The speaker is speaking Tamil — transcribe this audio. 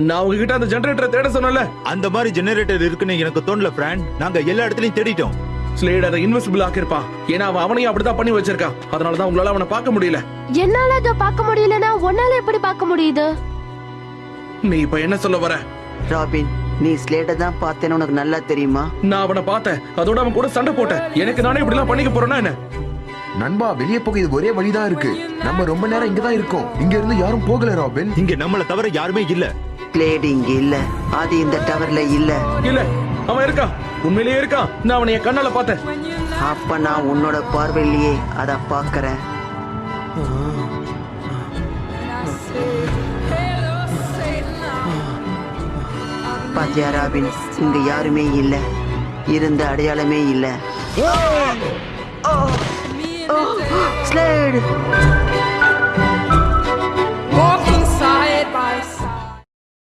நான் உங்ககிட்ட அந்த ஜெனரேட்டரை தேட சொன்னல. அந்த மாதிரி ஜெனரேட்டர் இருக்குன்னு எனக்கு தோணல ஃப்ரெண்ட். நாங்க எல்லா இடத்துலயும் தேடிட்டோம். ஸ்லேட் அதை இன்விசிபிள் ஆக்கிருப்பான். ஏன்னா அவன் அவனையும் அப்படிதான் பண்ணி வச்சிருக்கான். அதனாலதான் உங்களால அவனை பார்க்க முடியல. என்னால அதை பார்க்க முடியலனா உன்னால எப்படி பார்க்க முடியுது? நீ இப்ப என்ன சொல்ல வர? ராபின், நீ ஸ்லேட்டை தான் பார்த்தேன்னு உனக்கு நல்லா தெரியுமா? நான் அவனை பார்த்தேன். அதோட அவன் கூட சண்டை போட்டேன். எனக்கு நானே இப்படி எல்லாம் பண்ணிக்க போறேன்னா என்ன? நண்பா, வெளியே போக இது ஒரே வழிதான் இருக்கு. நம்ம ரொம்ப நேரம் இங்கதான் இருக்கோம். இங்க இருந்து யாரும் போகல ராபின். இங்க நம்மள தவிர யாருமே இல்ல. ஸ்லேட் இங்க இல்ல. அது இந்த டவர்ல இல்ல. இல்ல, அவன் இருக்கான். உண்மையிலேயே இருக்கான். நான் அவனை என் கண்ணால பார்த்தேன். அப்ப நான் உன்னோட பார்வையிலேயே அத பாக்குறேன். பாத்தியா ராபின், இங்க யாருமே இல்ல. இருந்த அடையாளமே இல்ல. ஸ்லேட்